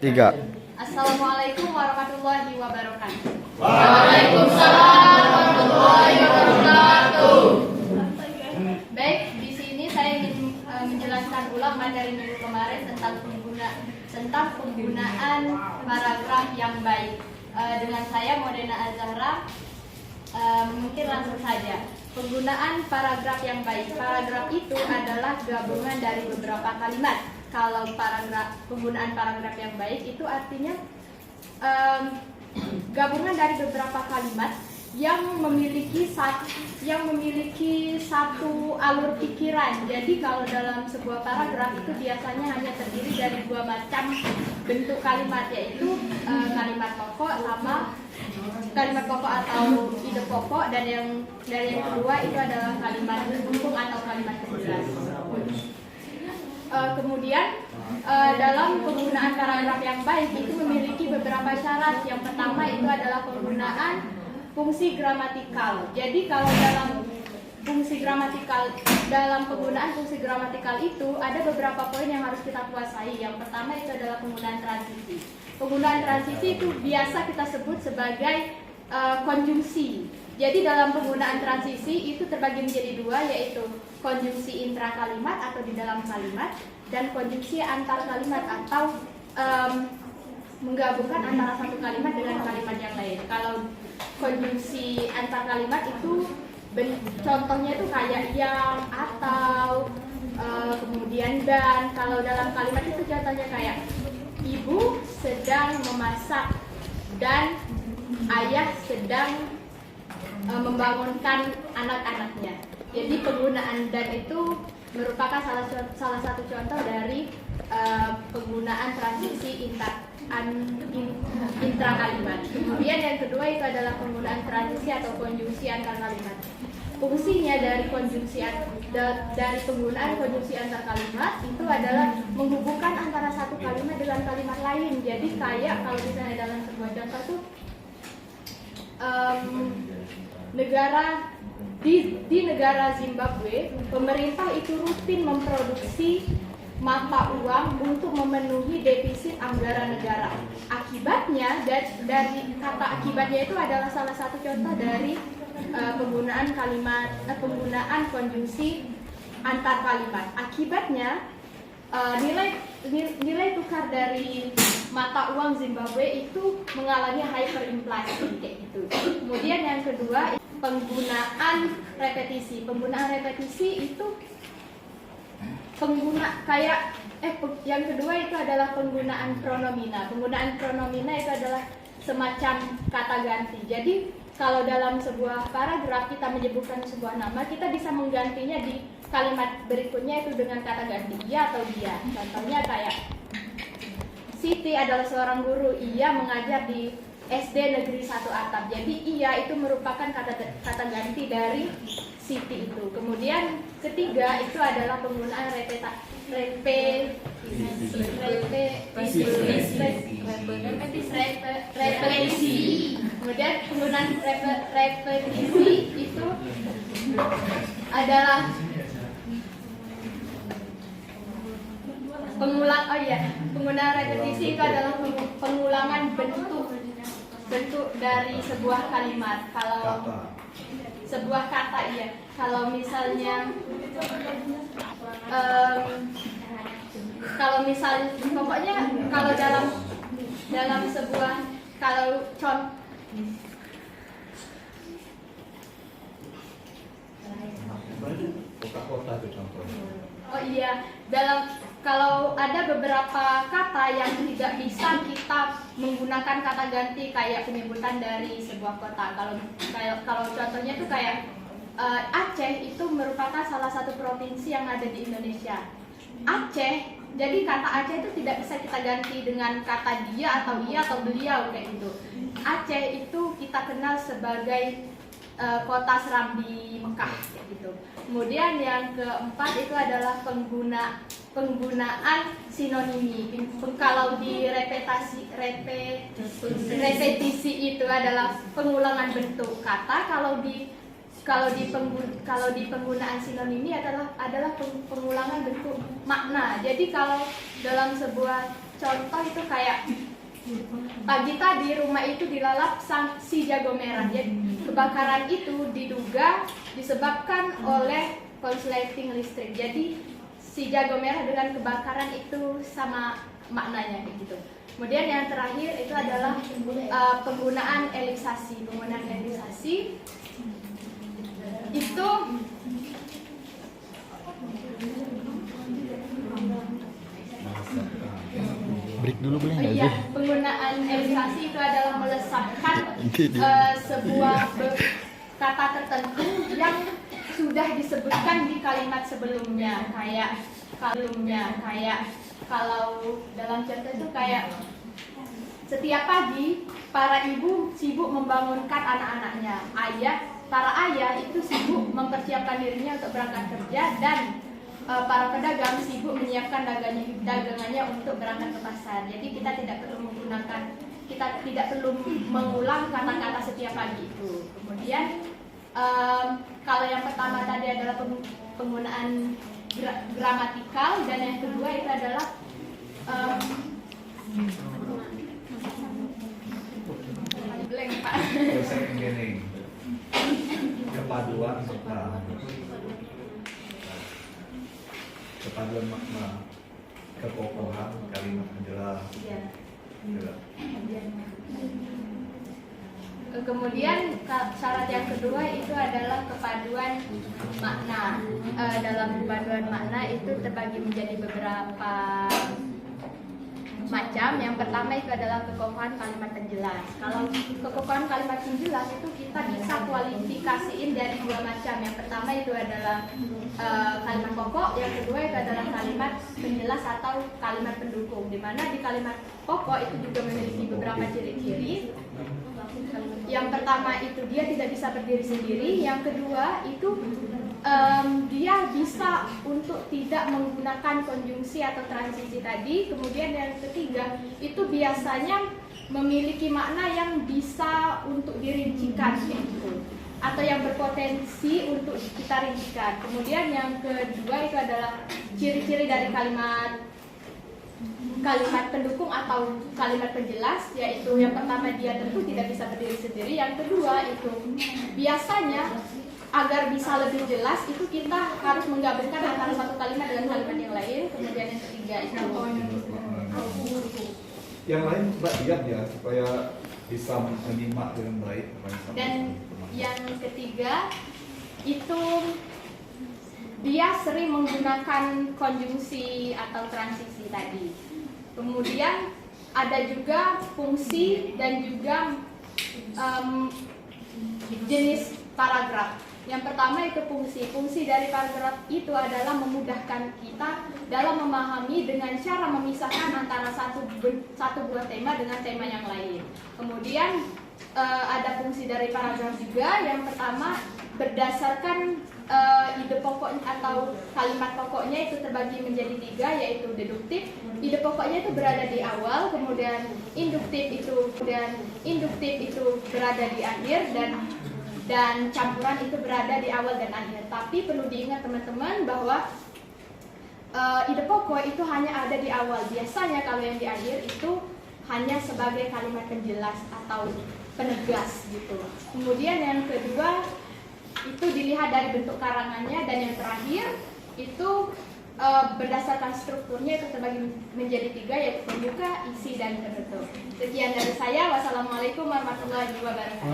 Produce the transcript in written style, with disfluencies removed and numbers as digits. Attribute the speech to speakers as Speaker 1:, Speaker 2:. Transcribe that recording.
Speaker 1: Tiga.
Speaker 2: Assalamualaikum warahmatullahi wabarakatuh.
Speaker 3: Waalaikumsalam warahmatullahi wabarakatuh.
Speaker 2: Baik, di sini saya ingin menjelaskan ulang materi minggu kemarin tentang penggunaan paragraf yang baik. Dengan saya Modena Azahra. Mungkin langsung saja. Penggunaan paragraf yang baik. Paragraf itu adalah gabungan dari beberapa kalimat. Kalau penggunaan paragraf yang baik itu artinya gabungan dari beberapa kalimat yang memiliki satu alur pikiran. Jadi kalau dalam sebuah paragraf itu biasanya hanya terdiri dari dua macam bentuk kalimat, yaitu kalimat pokok sama kalimat pokok atau ide pokok, dan yang kedua itu adalah kalimat pendukung atau kalimat penjelas. Kemudian dalam penggunaan paragraf yang baik itu memiliki beberapa syarat. Yang pertama itu adalah penggunaan fungsi gramatikal. Jadi kalau dalam penggunaan fungsi gramatikal itu ada beberapa poin yang harus kita kuasai. Yang pertama itu adalah penggunaan transisi. Penggunaan transisi itu biasa kita sebut sebagai konjungsi. Jadi dalam penggunaan transisi itu terbagi menjadi dua, yaitu konjungsi intrakalimat atau di dalam kalimat, dan konjungsi antar kalimat atau menggabungkan antara satu kalimat dengan kalimat yang lain. Kalau konjungsi antar kalimat itu contohnya itu kayak yang, atau, kemudian dan. Kalau dalam kalimat itu contohnya kayak ibu sedang memasak dan ayah sedang membangunkan anak-anaknya. Jadi penggunaan dan itu merupakan salah satu contoh dari penggunaan transisi intrakalimat. Kemudian yang kedua itu adalah penggunaan transisi atau konjungsi antar kalimat. Fungsinya dari penggunaan konjungsi antar kalimat itu adalah menghubungkan antara satu kalimat dengan kalimat lain. Jadi kayak kalau misalnya dalam sebuah contoh tuh di negara Zimbabwe, pemerintah itu rutin memproduksi mata uang untuk memenuhi defisit anggaran negara. Akibatnya, dari kata akibatnya itu adalah salah satu contoh dari penggunaan konjungsi antar kalimat. Akibatnya nilai tukar dari mata uang Zimbabwe itu mengalami hyperinflasi kayak gitu. Kemudian yang kedua, penggunaan repetisi. Penggunaan repetisi itu yang kedua itu adalah penggunaan pronomina. Penggunaan pronomina itu adalah semacam kata ganti. Jadi kalau dalam sebuah paragraf kita menyebutkan sebuah nama, kita bisa menggantinya di kalimat berikutnya itu dengan kata ganti ia atau dia. Contohnya kayak Siti adalah seorang guru, ia mengajar di SD Negeri 1 Atap. Jadi ia itu merupakan kata ganti dari Siti itu. Kemudian ketiga itu adalah penggunaan repetisi. Kemudian penggunaan repetisi itu adalah penggunaan repetisi itu adalah pengulangan bentuk dari sebuah kalimat. Kalau sebuah kata, kalau misalnya pokoknya kalau dalam sebuah kalau ada beberapa kata yang tidak bisa kita menggunakan kata ganti kayak penyebutan dari sebuah kota. Kalau contohnya itu kayak Aceh itu merupakan salah satu provinsi yang ada di Indonesia. Aceh, jadi kata Aceh itu tidak bisa kita ganti dengan kata dia atau ia atau beliau kayak gitu. Aceh itu kita kenal sebagai kota seram di Mekah kayak gitu. Kemudian yang keempat itu adalah penggunaan sinonimi. Kalau di repetisi itu adalah pengulangan bentuk kata. Kalau di penggunaan sinonimi adalah pengulangan bentuk makna. Jadi kalau dalam sebuah contoh itu kayak pagi tadi rumah itu dilalap si jago merah. Jadi kebakaran itu diduga disebabkan oleh konsleting listrik. Jadi si jago merah dengan kebakaran itu sama maknanya gitu. Kemudian yang terakhir itu adalah penggunaan eliksasi. Penggunaan eliksasi itu
Speaker 1: break dulu boleh nggak
Speaker 2: iya,
Speaker 1: sih?
Speaker 2: penggunaan eliksasi itu adalah melesatkan sebuah kata tertentu yang sudah disebutkan di kalimat sebelumnya, kayak kalau dalam contoh itu kayak setiap pagi para ibu sibuk membangunkan anak-anaknya. Para ayah itu sibuk mempersiapkan dirinya untuk berangkat kerja, dan para pedagang sibuk menyiapkan dagangannya untuk berangkat ke pasar. Jadi kita tidak perlu mengulang kata-kata setiap pagi itu. Kemudian kalau yang pertama tadi adalah penggunaan gramatikal, dan yang kedua itu adalah blank, Pak.
Speaker 4: Kepaduan serta kepaduan makna, kekokohan kalimat menjelas.
Speaker 2: Ya.
Speaker 4: Ya.
Speaker 2: Kemudian syarat yang kedua itu adalah kepaduan makna. Dalam kepaduan makna itu terbagi menjadi beberapa macam. Yang pertama itu adalah kekokohan kalimat penjelas. Kalau kekokohan kalimat penjelas itu kita bisa kualifikasiin dari dua macam. Yang pertama itu adalah kalimat pokok, yang kedua itu adalah kalimat penjelas atau kalimat pendukung. Di mana di kalimat pokok itu juga memiliki beberapa ciri-ciri. Yang pertama itu dia tidak bisa berdiri sendiri. Yang kedua itu dia bisa untuk tidak menggunakan konjungsi atau transisi tadi. Kemudian yang ketiga itu biasanya memiliki makna yang bisa untuk dirincikan gitu, atau yang berpotensi untuk kita rincikan. Kemudian yang kedua itu adalah ciri-ciri dari kalimat pendukung atau kalimat penjelas, yaitu yang pertama dia tentu tidak bisa berdiri sendiri. Yang kedua itu biasanya agar bisa lebih jelas itu kita harus menggabungkan antara satu kalimat dengan kalimat yang lain. Kemudian yang ketiga itu
Speaker 4: Yang lain Mbak lihat ya supaya bisa menyimak dengan baik.
Speaker 2: dan yang ketiga itu dia sering menggunakan konjungsi atau transisi tadi. Kemudian ada juga fungsi dan juga jenis paragraf. Yang pertama itu fungsi. Fungsi dari paragraf itu adalah memudahkan kita dalam memahami dengan cara memisahkan antara satu buah tema dengan tema yang lain. Kemudian ada fungsi dari paragraf juga. Yang pertama berdasarkan ide pokok atau kalimat pokoknya itu terbagi menjadi tiga, yaitu deduktif. Ide pokoknya itu berada di awal, kemudian induktif itu berada di akhir, dan campuran itu berada di awal dan akhir. Tapi perlu diingat teman-teman bahwa ide pokok itu hanya ada di awal. Biasanya kalau yang di akhir itu hanya sebagai kalimat penjelas atau penegas gitu. Kemudian yang kedua itu dilihat dari bentuk karangannya, dan yang terakhir itu berdasarkan strukturnya itu terbagi menjadi tiga, yaitu pembuka, isi, dan penutup. Sekian dari saya. Wassalamualaikum warahmatullahi wabarakatuh.